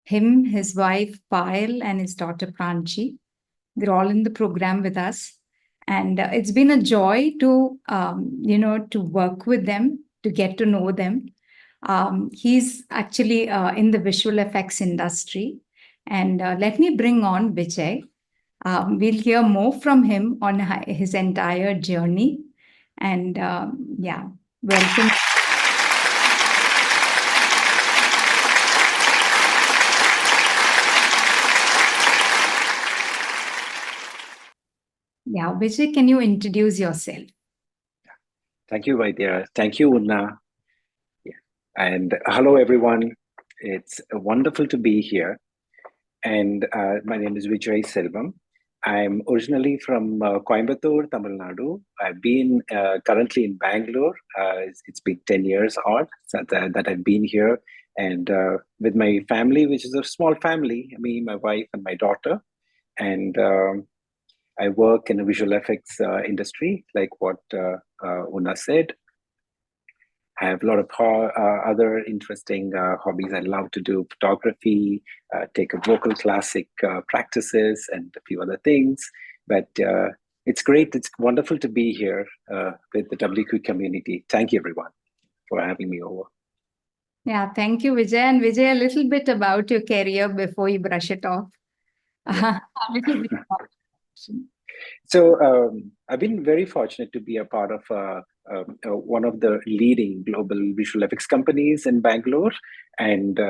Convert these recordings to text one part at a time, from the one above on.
him, his wife Payal, and his daughter Pranchi. They're all in the program with us. And it's been a joy to, to work with them, to get to know them. He's actually in the visual effects industry. And let me bring on Vijay. We'll hear more from him on his entire journey. And welcome. Yeah, Vijay, can you introduce yourself? Thank you, Vaidya. Thank you, Unna. Yeah. And hello, everyone. It's wonderful to be here. And my name is Vijay Selvam. I'm originally from Coimbatore, Tamil Nadu. I've been currently in Bangalore. It's been 10 years odd that I've been here. And with my family, which is a small family, me, my wife, and my daughter. And I work in the visual effects industry, like what Una said. I have a lot of other interesting hobbies. I love to do photography, take a vocal classic practices, and a few other things. But it's great. It's wonderful to be here with the WQ community. Thank you, everyone, for having me over. Yeah, thank you, Vijay. And Vijay, a little bit about your career before you brush it off. Yeah. So I've been very fortunate to be a part of one of the leading global visual effects companies in Bangalore, and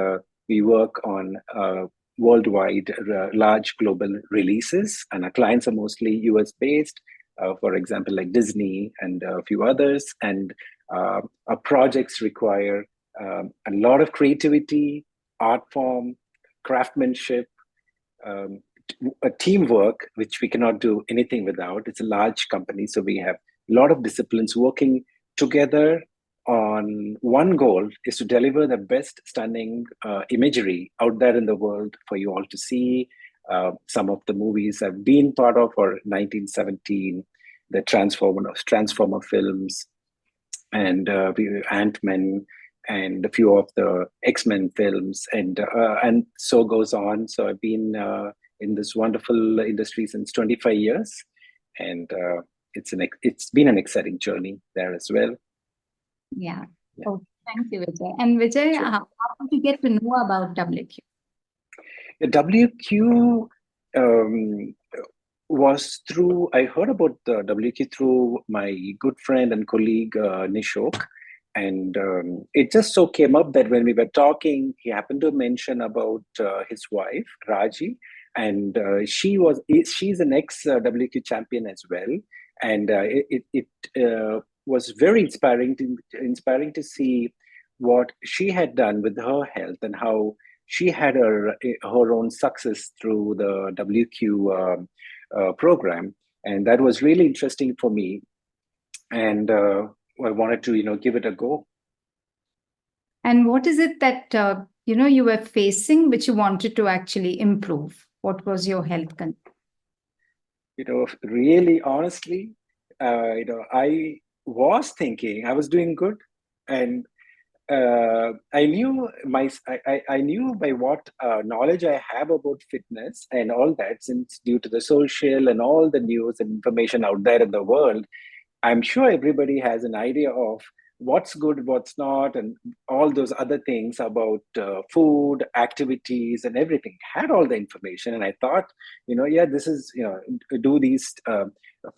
we work on worldwide large global releases, and our clients are mostly US based, for example, like Disney and a few others, and our projects require a lot of creativity, art form, craftsmanship, a teamwork, which we cannot do anything without. It's a large company, so we have a lot of disciplines working together on one goal, is to deliver the best stunning imagery out there in the world for you all to see. Some of the movies I've been part of are 1917, the Transformer films, and Ant-Man, and a few of the X-Men films, and so goes on. So I've been in this wonderful industry since 25 years, and it's been an exciting journey there as well. Yeah. Oh, thank you, Vijay. And Vijay, Sure. how did you get to know about WQ? WQ was through, I heard about the WQ through my good friend and colleague Nishok. And it just so came up that when we were talking, he happened to mention about his wife, Raji, and she's an ex WQ champion as well. And it was very inspiring to see what she had done with her health, and how she had her own success through the WQ program. And that was really interesting for me. And I wanted to, give it a go. And what is it that, you were facing which you wanted to actually improve? What was your health concern? Really honestly, I was thinking I was doing good, and I knew I knew by what knowledge I have about fitness and all that, since due to the social and all the news and information out there in the world, I'm sure everybody has an idea of what's good, what's not, and all those other things about food, activities, and everything. Had all the information, and I thought, yeah, this is, do these,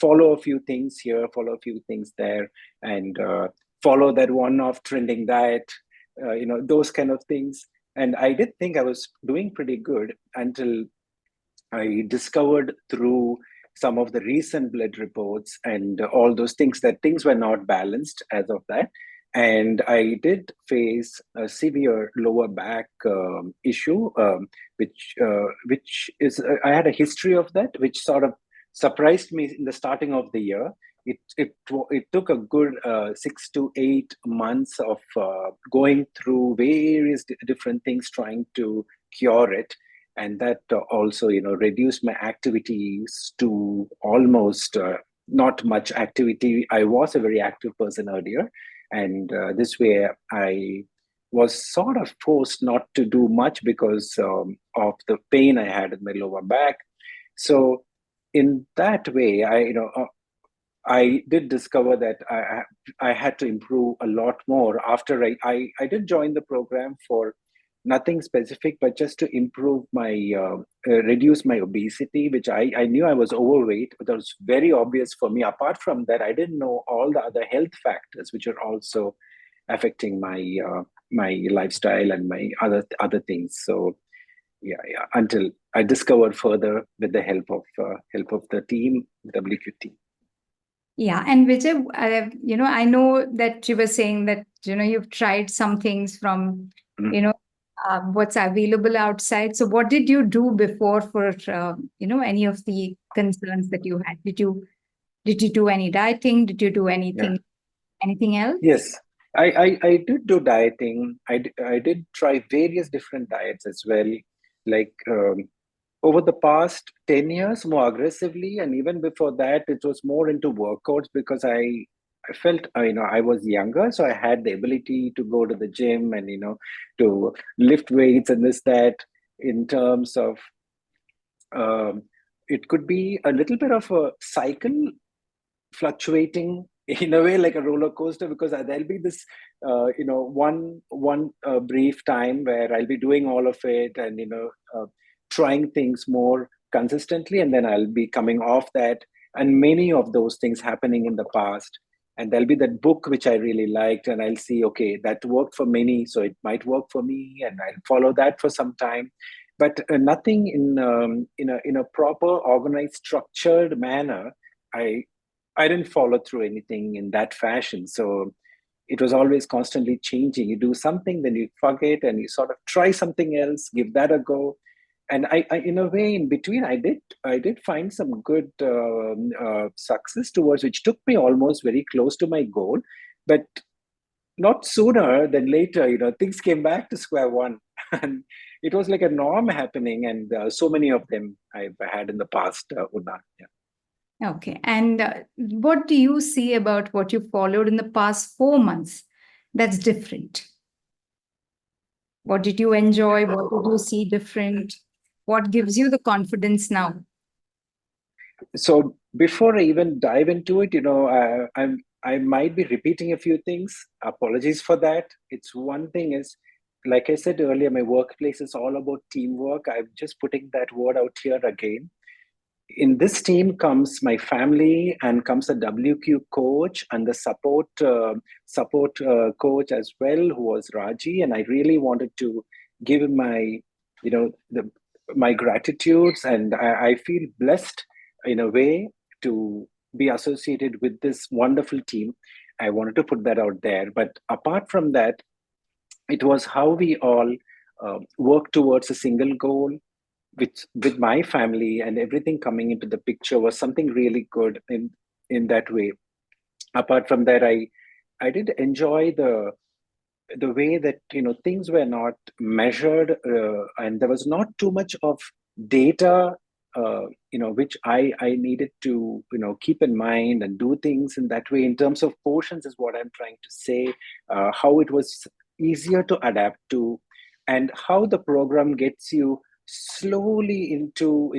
follow a few things here, follow a few things there, and follow that one-off trending diet, those kind of things. And I did think I was doing pretty good until I discovered through some of the recent blood reports and all those things that things were not balanced as of that. And I did face a severe lower back issue, which is I had a history of that, which sort of surprised me in the starting of the year. It took a good 6 to 8 months of going through various different things, trying to cure it, and that also reduced my activities to almost not much activity. I was a very active person earlier, and this way I was sort of forced not to do much because of the pain I had in my lower back. So in that way, I did discover that I had to improve a lot more after I did join the program for nothing specific, but just to improve reduce my obesity, which I knew I was overweight, but that was very obvious for me. Apart from that, I didn't know all the other health factors which are also affecting my lifestyle and my other things. So yeah, until I discovered further with the help of the team, WQT. Yeah, and Vijay, I know that you were saying that, you've tried some things from, Mm. what's available outside. So what did you do before for, any of the concerns that you had? Did you do any dieting? Did you do Yeah. anything else? Yes, I did do dieting. I did try various different diets as well. Like over the past 10 years, more aggressively, and even before that, it was more into workouts because I felt I was younger, so I had the ability to go to the gym and to lift weights and this that. In terms of um, it could be a little bit of a cycle fluctuating in a way like a roller coaster, because there'll be this one brief time where I'll be doing all of it and trying things more consistently, and then I'll be coming off that, and many of those things happening in the past. And there'll be that book which I really liked, and I'll see, okay, that worked for many, so it might work for me, and I'll follow that for some time. But nothing in a proper organized structured manner. I didn't follow through anything in that fashion. So it was always constantly changing. You do something, then you forget, and you sort of try something else, give that a go. And in a way, in between, I did find some good success towards, which took me almost very close to my goal, but not sooner than later. Things came back to square one, and it was like a norm happening. And so many of them I've had in the past, Una. Yeah. Okay. And what do you see about what you followed in the past 4 months that's different? What did you enjoy? What did you see different? What gives you the confidence now? So before I even dive into it, I might be repeating a few things. Apologies for that. It's one thing is, like I said earlier, my workplace is all about teamwork. I'm just putting that word out here again. In this team comes my family and comes the WQ coach and the support coach as well, who was Raji, and I really wanted to give him my gratitudes, and I feel blessed in a way to be associated with this wonderful team. I wanted to put that out there, but apart from that, it was how we all work towards a single goal with my family, and everything coming into the picture was something really good in that way. Apart from that, I did enjoy the way that things were not measured, and there was not too much of data which I needed to keep in mind and do things in that way. In terms of portions is what I'm trying to say. How it was easier to adapt to, and how the program gets you slowly into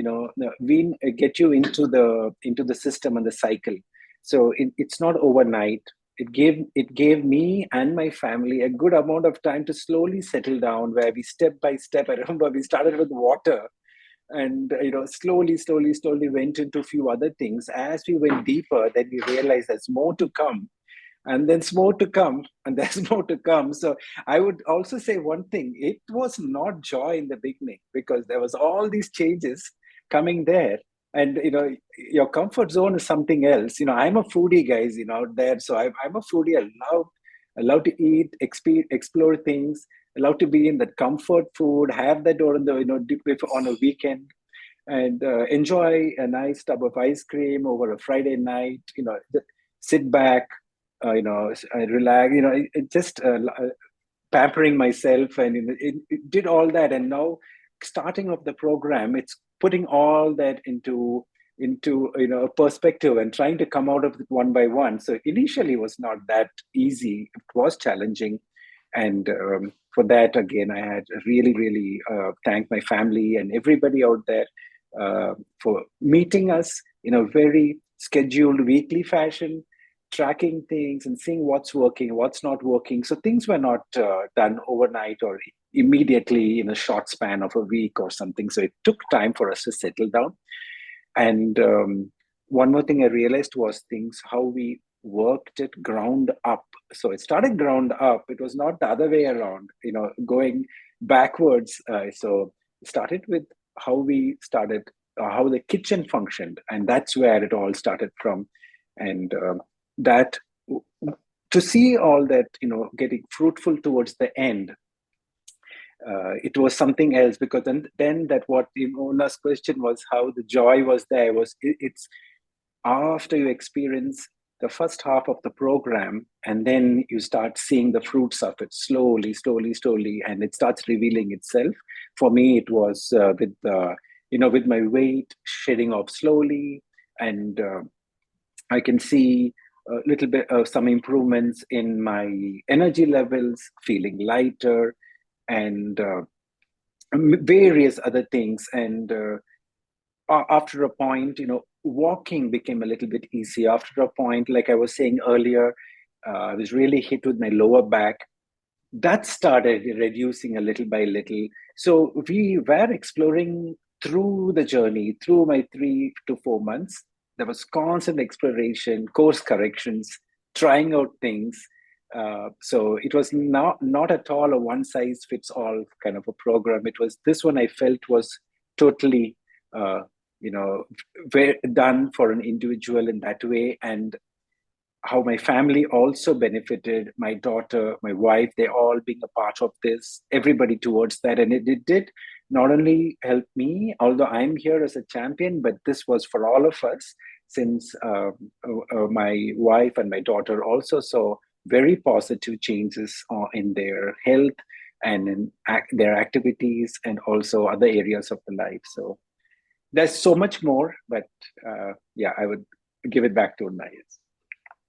we get you into the system and the cycle. So it's not overnight. It gave me and my family a good amount of time to slowly settle down, where we step by step. I remember we started with water, and slowly went into a few other things. As we went deeper, then we realized there's more to come, and there's more to come, and there's more to come. So I would also say one thing: it was not joy in the beginning, because there was all these changes coming there. And your comfort zone is something else. I'm a foodie, guys, out there. So I'm a foodie. I love to eat, explore things. I love to be in that comfort food, have that on the dip if on a weekend, and enjoy a nice tub of ice cream over a Friday night. Sit back, I relax. It just pampering myself, and it did all that. And now, starting off the program, it's putting all that into a perspective and trying to come out of it one by one. So initially, it was not that easy. It was challenging, And for that, again, I had really thank my family and everybody out there for meeting us in a very scheduled weekly fashion, tracking things and seeing what's working, what's not working. So things were not done overnight or immediately in a short span of a week or something. So it took time for us to settle down. And one more thing I realized was things how we worked it ground up. So it started ground up. It was not the other way around, going backwards. So it started with how we started, how the kitchen functioned. And that's where it all started from. And that to see all that, getting fruitful towards the end, it was something else, because then that what Mona's question was how the joy was there was it's after you experience the first half of the program and then you start seeing the fruits of it slowly, and it starts revealing itself. For me, it was with my weight shedding off slowly, and I can see a little bit of some improvements in my energy levels, feeling lighter, and various other things. And after a point, walking became a little bit easy. After a point, like I was saying earlier, I was really hit with my lower back. That started reducing a little by little. So we were exploring through the journey, through my 3 to 4 months. There was constant exploration, course corrections, trying out things. So it was not at all a one size fits all kind of a program. It was this one I felt was totally, done for an individual in that way, and how my family also benefited, my daughter, my wife, they all being a part of this, everybody towards that. And it did not only help me, although I'm here as a champion, but this was for all of us, since my wife and my daughter also saw very positive changes in their health and in their activities and also other areas of the life. So there's so much more, but I would give it back to Unai.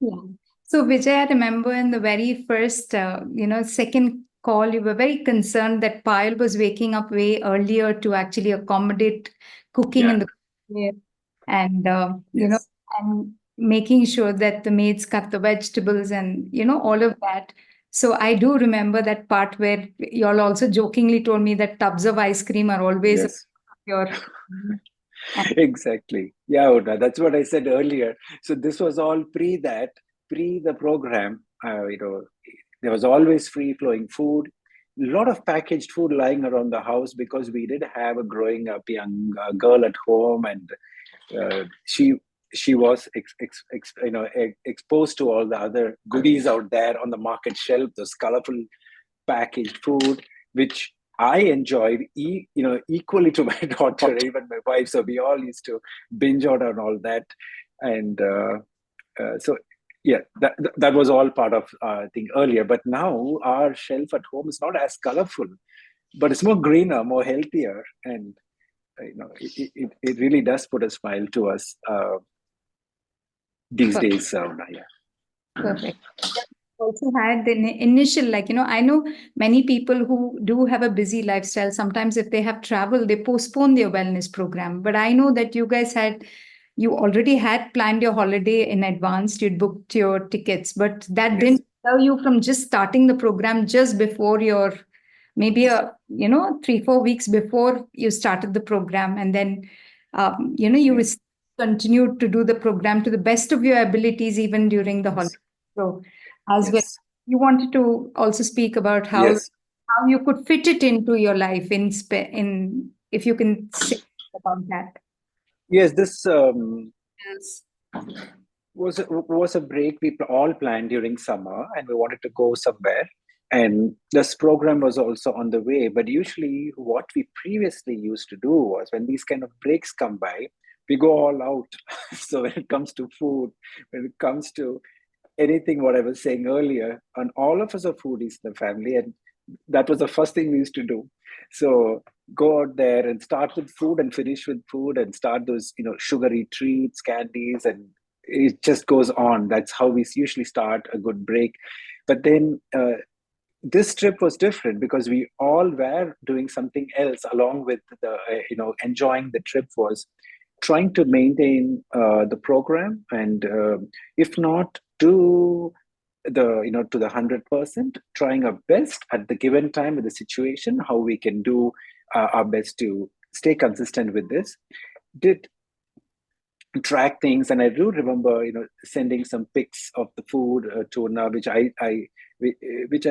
Yeah. So Vijay, I remember in the very first, second call, you were very concerned that Payal was waking up way earlier to actually accommodate cooking in Yeah. the kitchen, and Yes. and making sure that the maids cut the vegetables and all of that. So I do remember that part where y'all also jokingly told me that tubs of ice cream are always Yes. your. Exactly. Yeah, Una, that's what I said earlier. So this was all pre the program. There was always free flowing food, a lot of packaged food lying around the house, because we did have a growing up young girl at home, and she was exposed to all the other goodies out there on the market shelf, those colorful packaged food, which I enjoyed, equally to my daughter, even my wife. So we all used to binge out on all that, and so yeah, that was all part of thing earlier. But now our shelf at home is not as colorful, but it's more greener, more healthier, and it really does put a smile to us these days. Yeah. Perfect. Also had the initial, I know many people who do have a busy lifestyle. Sometimes if they have travel, they postpone their wellness program. But I know that you already had planned your holiday in advance. You'd booked your tickets, but that Yes. didn't tell you from just starting the program just before your, maybe 3-4 weeks before you started the program. And then, you Yes. continued to do the program to the best of your abilities, even during the holiday. Yes. So as well, Yes. you wanted to also speak about Yes. how you could fit it into your life in if you can say about that. Yes. This Yes. was a break we all planned during summer, and we wanted to go somewhere. And this program was also on the way. But usually, what we previously used to do was, when these kind of breaks come by, we go all out. So when it comes to food, when it comes to anything, what I was saying earlier, and all of us are foodies in the family, and that was the first thing we used to do. So go out there and start with food and finish with food, and start those sugary treats, candies, and it just goes on. That's how we usually start a good break. But then this trip was different because we all were doing something else along with the enjoying the trip, was trying to maintain the program, and if not to the 100%, trying our best at the given time with the situation, how we can do our best to stay consistent with this. Did track things, and I do remember sending some pics of the food to Una, which I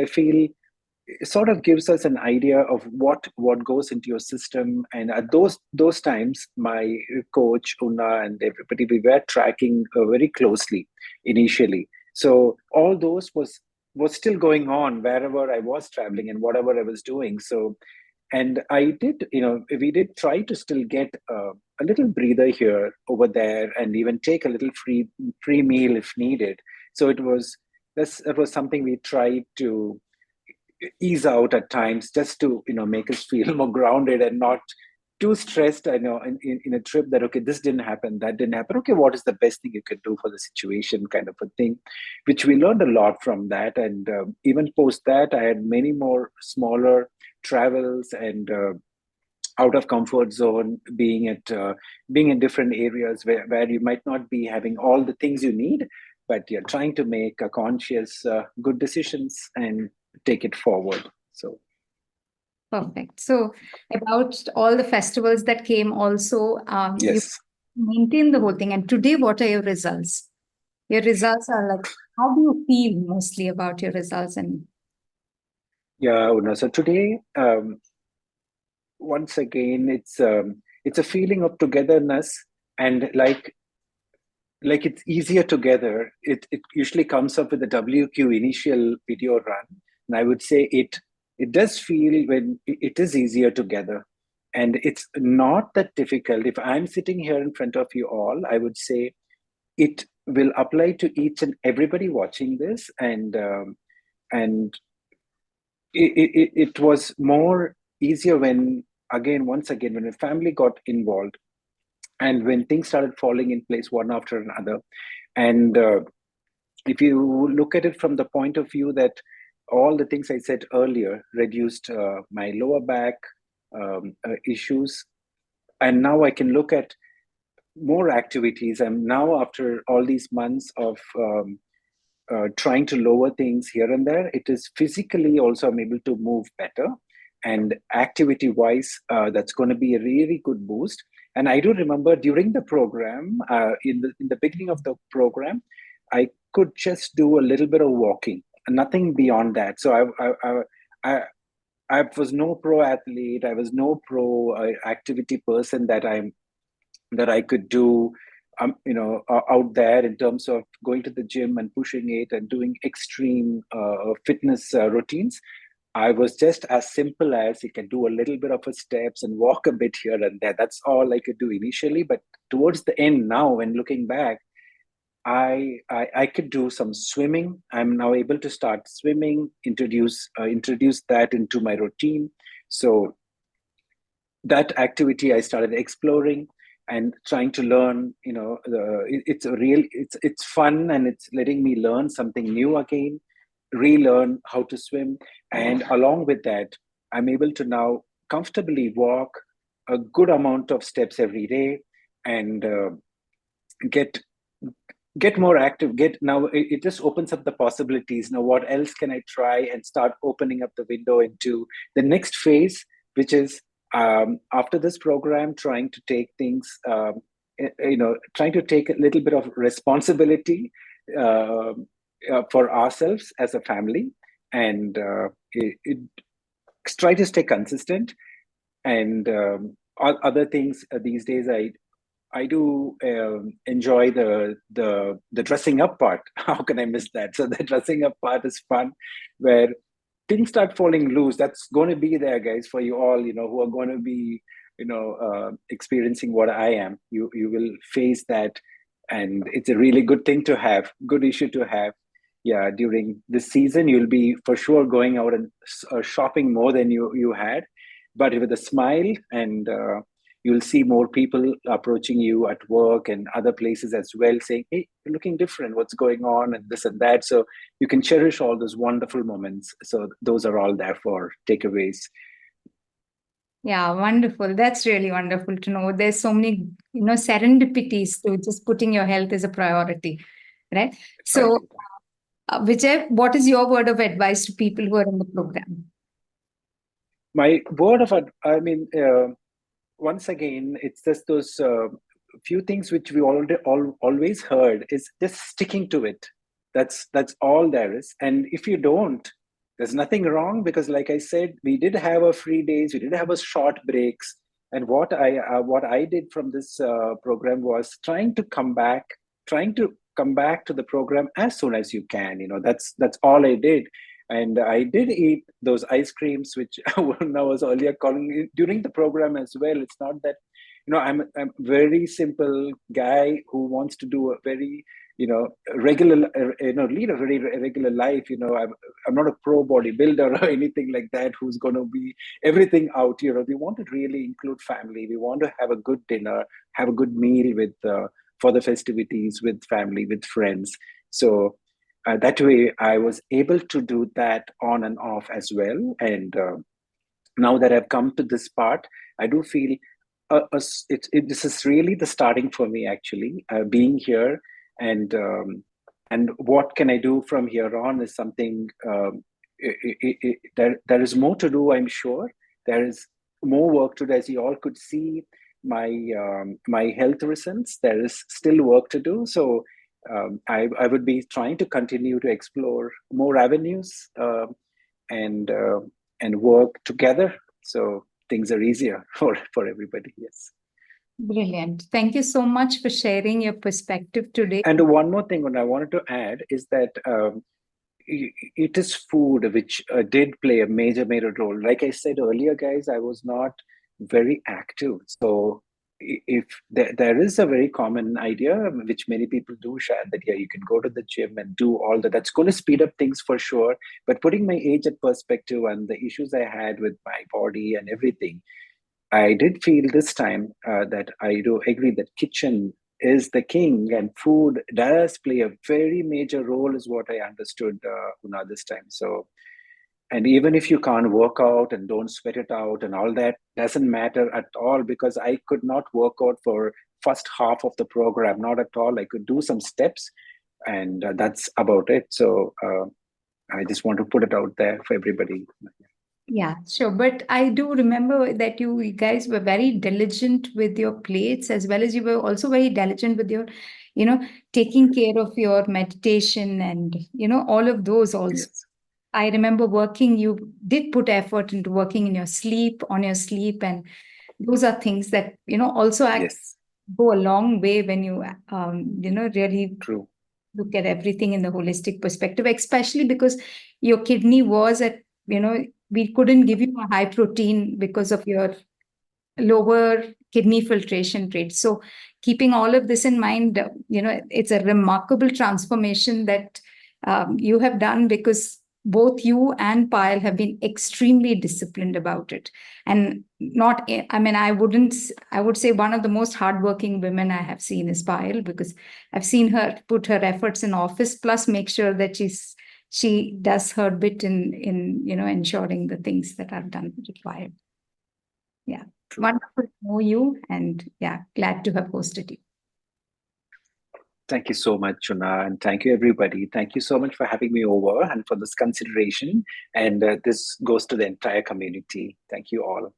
feel sort of gives us an idea of what goes into your system. And at those times, my coach Una and everybody, we were tracking very closely initially. So all those was still going on wherever I was traveling and whatever I was doing. So, and I did, we did try to still get a little breather here, over there, and even take a little free meal if needed. So that was something we tried to ease out at times, just to make us feel more grounded and not too stressed. I know in a trip that, okay, this didn't happen, that didn't happen, okay, what is the best thing you could do for the situation, kind of a thing, which we learned a lot from that. And even post that, I had many more smaller travels, and out of comfort zone, being in different areas where you might not be having all the things you need, but you're trying to make a conscious good decisions and take it forward. So Perfect. So about all the festivals that came also, you yes. maintained the whole thing. And today, what are your results? Your results are like, how do you feel mostly about your results? And Yeah, Una. So today, once again, it's a feeling of togetherness, and like it's easier together. It usually comes up with the WQ initial video run, and I would say it does feel when it is easier together, and it's not that difficult. If I'm sitting here in front of you all, I would say it will apply to each and everybody watching this, and it was more easier when, once again, when a family got involved, and when things started falling in place one after another. And if you look at it from the point of view that all the things I said earlier reduced my lower back issues, and now I can look at more activities. And now, after all these months of trying to lower things here and there, it is physically also I'm able to move better, and activity wise, that's going to be a really good boost. And I do remember during the program, in the beginning of the program, I could just do a little bit of walking, and nothing beyond that. So I, I was no pro athlete. I was no pro activity person that I could do, out there, in terms of going to the gym and pushing it and doing extreme fitness routines. I was just as simple as you can do a little bit of a steps and walk a bit here and there. That's all I could do initially. But towards the end, now when looking back, I could do some swimming. I'm now able to start swimming, introduce that into my routine. So that activity I started exploring and trying to learn. It's fun, and it's letting me learn something new again, relearn how to swim. And along with that, I'm able to now comfortably walk a good amount of steps every day, and get more active. Get now it just opens up the possibilities. Now what else can I try, and start opening up the window into the next phase, which is, after this program, trying to take things, trying to take a little bit of responsibility uh, for ourselves as a family, and try to stay consistent. And other things, these days, I do enjoy the dressing up part. How can I miss that? So the dressing up part is fun, where things start falling loose. That's going to be there, guys, for you all, who are going to be, experiencing what I am. You will face that, and it's a really good thing to have, good issue to have. Yeah, during this season, you'll be for sure going out and shopping more than you had, but with a smile, and you'll see more people approaching you at work and other places as well, saying, hey, you're looking different, what's going on, and this and that. So you can cherish all those wonderful moments. So those are all there for takeaways. Yeah, wonderful. That's really wonderful to know. There's so many, serendipities to just putting your health as a priority, right? So, Right. Vijay, what is your word of advice to people who are in the program? My word of once again, it's just those few things which we always heard is just sticking to it. That's all there is. And if you don't, there's nothing wrong, because like I said, we did have a free days, we did have a short breaks. And what I did from this program was trying to come back to the program as soon as you can. That's all I did. And I did eat those ice creams, which I was earlier calling it during the program as well. It's not that, I'm a very simple guy who wants to do a very, regular, lead a very regular life. I'm not a pro bodybuilder or anything like that who's going to be everything out. We want to really include family. We want to have a good dinner, have a good meal for the festivities with family, with friends. So that way, I was able to do that on and off as well. And now that I've come to this part, I do feel this is really the starting for me, actually, being here. And what can I do from here on is something, there is more to do, I'm sure. There is more work to do. As you all could see, my health results, there is still work to do. So I would be trying to continue to explore more avenues, and work together, so things are easier for everybody. Yes. Brilliant. Thank you so much for sharing your perspective today. And one more thing I wanted to add is that it is food which did play a major role. Like I said earlier, guys, I was not very active. So if there is a very common idea which many people do share, that yeah, you can go to the gym and do all that, that's going to speed up things for sure. But putting my age at perspective and the issues I had with my body and everything, I did feel this time that I do agree that kitchen is the king, and food does play a very major role, is what I understood, Una, this time. So, and even if you can't work out and don't sweat it out and all that, doesn't matter at all, because I could not work out for first half of the program, not at all. I could do some steps, and that's about it. So I just want to put it out there for everybody. Yeah, sure. But I do remember that you guys were very diligent with your plates, as well as you were also very diligent with your, taking care of your meditation and, all of those also. Yes. I remember you did put effort into working in your sleep, on your sleep. And those are things that, also Yes. go a long way when you, really True. look at everything in the holistic perspective, especially because your kidney was at, we couldn't give you a high protein because of your lower kidney filtration rate. So keeping all of this in mind, it's a remarkable transformation that you have done, because both you and Payal have been extremely disciplined about it. And I would say one of the most hardworking women I have seen is Payal, because I've seen her put her efforts in office, plus make sure that she does her bit in ensuring the things that are done required. Yeah. True. Wonderful to know you, and yeah, glad to have hosted you. Thank you so much, Chuna, and thank you, everybody. Thank you so much for having me over and for this consideration. And this goes to the entire community. Thank you all.